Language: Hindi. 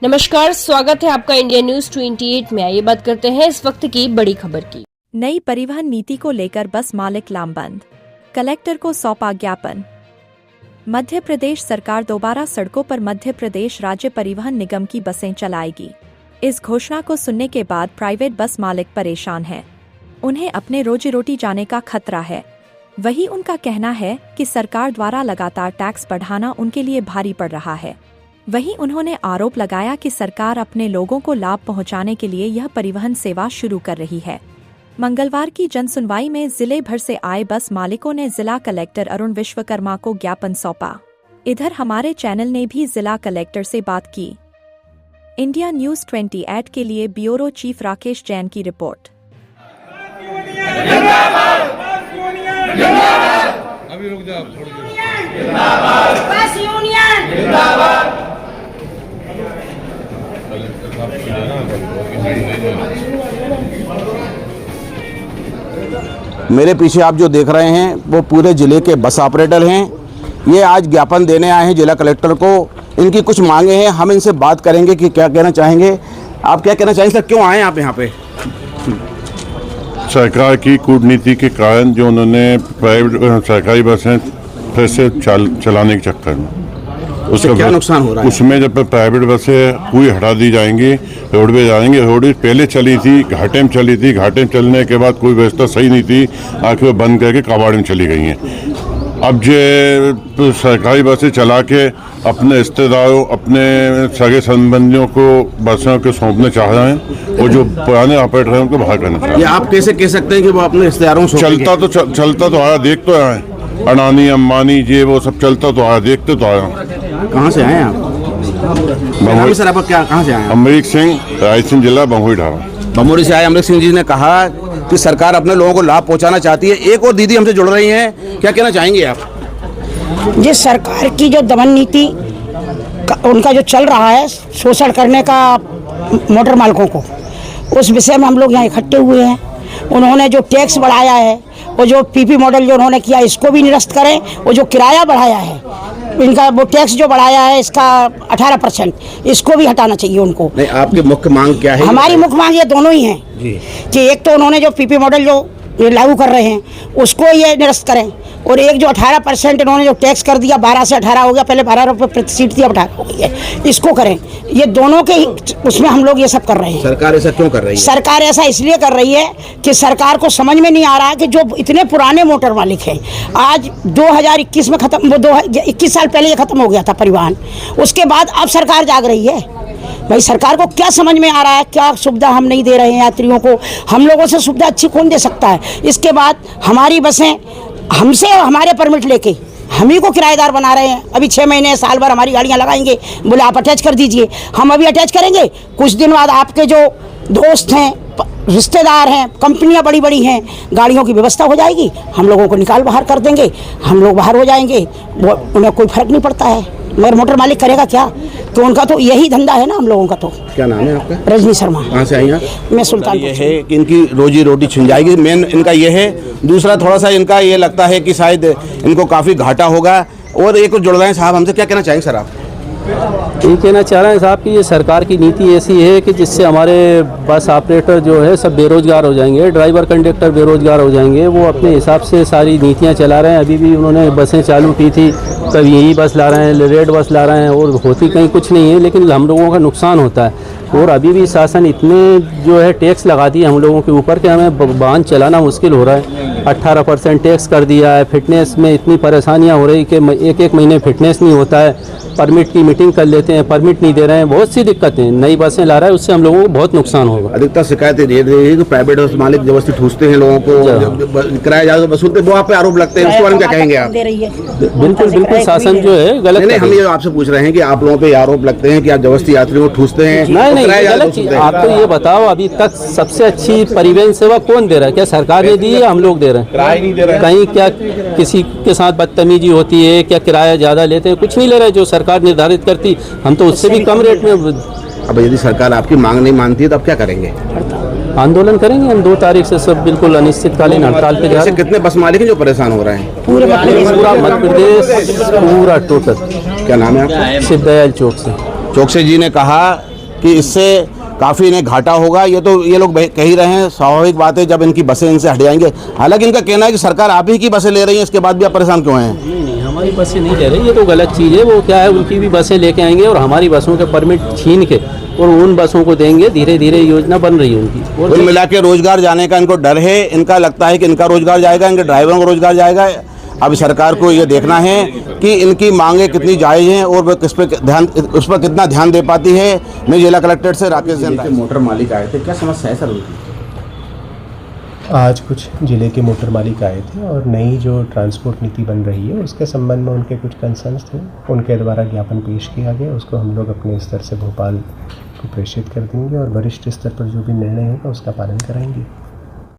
नमस्कार, स्वागत है आपका इंडिया न्यूज 28 में। आइए बात करते हैं इस वक्त की बड़ी खबर की। नई परिवहन नीति को लेकर बस मालिक लामबंद, कलेक्टर को सौंपा ज्ञापन। मध्य प्रदेश सरकार दोबारा सड़कों पर मध्य प्रदेश राज्य परिवहन निगम की बसें चलाएगी। इस घोषणा को सुनने के बाद प्राइवेट बस मालिक परेशान हैं। उन्हें अपने रोजी रोटी जाने का खतरा है। वही उनका कहना है कि सरकार द्वारा लगातार टैक्स बढ़ाना उनके लिए भारी पड़ रहा है। वहीं उन्होंने आरोप लगाया कि सरकार अपने लोगों को लाभ पहुंचाने के लिए यह परिवहन सेवा शुरू कर रही है। मंगलवार की जनसुनवाई में जिले भर से आए बस मालिकों ने जिला कलेक्टर अरुण विश्वकर्मा को ज्ञापन सौंपा। इधर हमारे चैनल ने भी जिला कलेक्टर से बात की। इंडिया न्यूज 28 के लिए ब्यूरो चीफ राकेश जैन की रिपोर्ट। अभी रुक जाओ, थोड़ी देर। बस यूनियन जिंदाबाद। मेरे पीछे आप जो देख रहे हैं वो पूरे ज़िले के बस ऑपरेटर हैं। ये आज ज्ञापन देने आए हैं जिला कलेक्टर को। इनकी कुछ मांगे हैं, हम इनसे बात करेंगे कि क्या कहना चाहेंगे। आप क्या कहना चाहेंगे सर, क्यों आए आप यहाँ पे? सरकार की कूटनीति के कारण जो उन्होंने प्राइवेट सरकारी बसें फिर से चलाने के चक्कर में उसका क्या नुकसान हो रहा है? उसमें जब प्राइवेट बसें पूरी हटा दी जाएंगी, रोडवेज जाएंगे। रोडवेज पहले चली थी, घाटे में चली थी, घाटे में चलने के बाद कोई व्यवस्था सही नहीं थी, आखिर वो बंद करके कबाड़ में चली गई हैं। अब जो सरकारी बसें चला के अपने रिश्तेदारों, अपने सगे संबंधियों को बसों के सौंपने चाह रहे हैं, और जो पुराने ऑपरेटर हैं उनको बाहर करना चाह रहे हैं। आप कैसे कह सकते हैं कि वो अपने रिश्तेदारों को चलता तो आया, देख तो आए, अडानी अंबानी ये वो सब चलता तो आया, देखते तो आया। कहाँ से आए आप? सर आप क्या कहाँ से आए? अमरीक सिंह, रायसेन जिला, बम्हुई ढाबा। बमोरी से आए अमरीक सिंह जी ने कहा कि सरकार अपने लोगों को लाभ पहुंचाना चाहती है। एक और दीदी हमसे जुड़ रही हैं, क्या कहना चाहेंगे आप? जिस सरकार की जो दमन नीति उनका जो चल रहा है, शोषण करने का मोटर मालिकों को, उस विषय में हम लोग यहाँ इकट्ठे हुए हैं। उन्होंने जो टैक्स बढ़ाया है, वो जो पीपी मॉडल जो उन्होंने किया, इसको भी निरस्त करें। वो जो किराया बढ़ाया है, इनका वो टैक्स जो बढ़ाया है इसका 18%, इसको भी हटाना चाहिए उनको। नहीं, आपकी मुख्य मांग क्या है? हमारी मुख्य मांग ये दोनों ही हैं कि एक तो उन्होंने जो पीपी मॉडल जो ये लागू कर रहे हैं उसको ये निरस्त करें, और एक जो 18% इन्होंने जो टैक्स कर दिया, 12 से 18 हो गया, पहले 12 रुपये प्रति सीट थी, अब 18 हो गई है, इसको करें। ये दोनों के उसमें हम लोग ये सब कर रहे हैं। सरकार ऐसा क्यों कर रही है? सरकार ऐसा इसलिए कर रही है कि सरकार को समझ में नहीं आ रहा कि जो इतने पुराने मोटर मालिक हैं, आज 2021 में खत्म, 21 साल पहले ये खत्म हो गया था परिवहन, उसके बाद अब सरकार जाग रही है। भाई सरकार को क्या समझ में आ रहा है, क्या सुविधा हम नहीं दे रहे हैं यात्रियों को? हम लोगों से सुविधा अच्छी कौन दे सकता है? इसके बाद हमारी बसें हमसे हमारे परमिट लेके हम ही को किराएदार बना रहे हैं। अभी 6 महीने साल भर हमारी गाड़ियां लगाएंगे, बोले आप अटैच कर दीजिए। हम अभी अटैच करेंगे, कुछ दिन बाद आपके जो दोस्त हैं, रिश्तेदार हैं, कंपनियां बड़ी बड़ी हैं, गाड़ियों की व्यवस्था हो जाएगी, हम लोगों को निकाल बाहर कर देंगे, हम लोग बाहर हो जाएंगे, उन्हें कोई फर्क नहीं पड़ता है। मगर मोटर मालिक करेगा क्या? तो उनका तो यही धंधा है ना हम लोगों का। तो क्या नाम है आपका? रजनी शर्मा। कहाँ से आई हैं? मैं सुल्तानपुर। ये है कि इनकी रोजी रोटी छिन जाएगी, मेन इनका ये है। दूसरा थोड़ा सा इनका ये लगता है कि शायद इनको काफ़ी घाटा होगा। और एक जुड़ रहे हैं साहब हमसे, क्या कहना चाहेंगे सर आप? ये कहना चाह रहे हैं साहब कि ये सरकार की नीति ऐसी है कि जिससे हमारे बस ऑपरेटर जो है सब बेरोजगार हो जाएंगे, ड्राइवर कंडक्टर बेरोजगार हो जाएंगे। वो अपने हिसाब से सारी नीतियां चला रहे हैं। अभी भी उन्होंने बसें चालू की थी, कभी यही बस ला रहे हैं, रेड बस ला रहे हैं, और होती कहीं कुछ नहीं है, लेकिन हम लोगों का नुकसान होता है। और अभी भी शासन इतने जो है टैक्स लगा दिए हम लोगों के ऊपर कि हमें वाहन चलाना मुश्किल हो रहा है। 18% टैक्स कर दिया है। फिटनेस में इतनी परेशानियां हो रही कि एक महीने फिटनेस नहीं होता है। परमिट की मीटिंग कर लेते हैं, परमिट नहीं दे रहे हैं, बहुत सी दिक्कतें। नई बसें ला रहा है, उससे हम लोगों को बहुत नुकसान होगा। अधिकतर शिकायतें दे रही है कि प्राइवेट बस मालिक जबरदस्ती ठूसते हैं लोगों को, किराया ज़्यादा वसूलते, वो आप पे आरोप लगते हैं, उसके बारे में क्या कहेंगे आप? बिल्कुल बिल्कुल, शासन जो है गलत। नहीं, हम ये आपसे पूछ रहे हैं कि आप लोगों पे आरोप लगते हैं कि आप जबरदस्ती यात्रियों को ठूसते हैं। नहीं, गलत चीज। आप तो ये बताओ, अभी तक सबसे अच्छी परिवहन सेवा कौन दे रहा है? क्या सरकार ने दी है, हम लोग दे रहे हैं? किराया नहीं दे रहे हैं। कहीं क्या किसी के साथ बदतमीजी होती है? क्या किराया ज़्यादा लेते हैं? कुछ नहीं ले रहे। जो सरकार निर्धारित करती, हम तो उससे भी कम रेट में। अब यदि सरकार आपकी मांग नहीं मानती है तो आप क्या करेंगे? आंदोलन करेंगे हम 2 तारीख से, सब बिल्कुल अनिश्चितकालीन हड़ताल पे जा रहे हैं। कितने बस मालिक हैं जो परेशान हो रहे हैं? पूरा मध्य प्रदेश, पूरा टोटल। क्या नाम है आपका? शिवदयाल चौक से। चौकसे जी ने कहा कि इससे काफ़ी इन्हें घाटा होगा। ये तो ये लोग कह ही रहे हैं, स्वाभाविक बात है जब इनकी बसें इनसे हट जाएंगे। हालांकि इनका कहना है कि सरकार आप ही की बसें ले रही है, इसके बाद भी आप परेशान क्यों हैं? नहीं, हमारी बसें नहीं ले रही, ये तो गलत चीज़ है। वो क्या है, उनकी भी बसें लेके आएंगे और हमारी बसों के परमिट छीन के और उन बसों को देंगे। धीरे धीरे योजना बन रही है उनकी। और कुल मिला के रोजगार जाने का इनको डर है। इनका लगता है कि इनका रोजगार जाएगा, इनके ड्राइवरों का रोजगार जाएगा। अब सरकार को ये देखना है कि इनकी मांगे कितनी जायज़ हैं और वह उस पर कितना ध्यान दे पाती है। मैं जिला कलेक्टर से राकेश जैन मोटर मालिक आए थे, क्या समस्या है सर उनकी? आज कुछ ज़िले के मोटर मालिक आए थे और नई जो ट्रांसपोर्ट नीति बन रही है उसके संबंध में उनके कुछ कंसर्न्स थे, उनके द्वारा ज्ञापन पेश किया गया। उसको हम लोग अपने स्तर से भोपाल को प्रेषित कर देंगे और वरिष्ठ स्तर पर जो भी निर्णय होगा उसका पालन कराएंगे।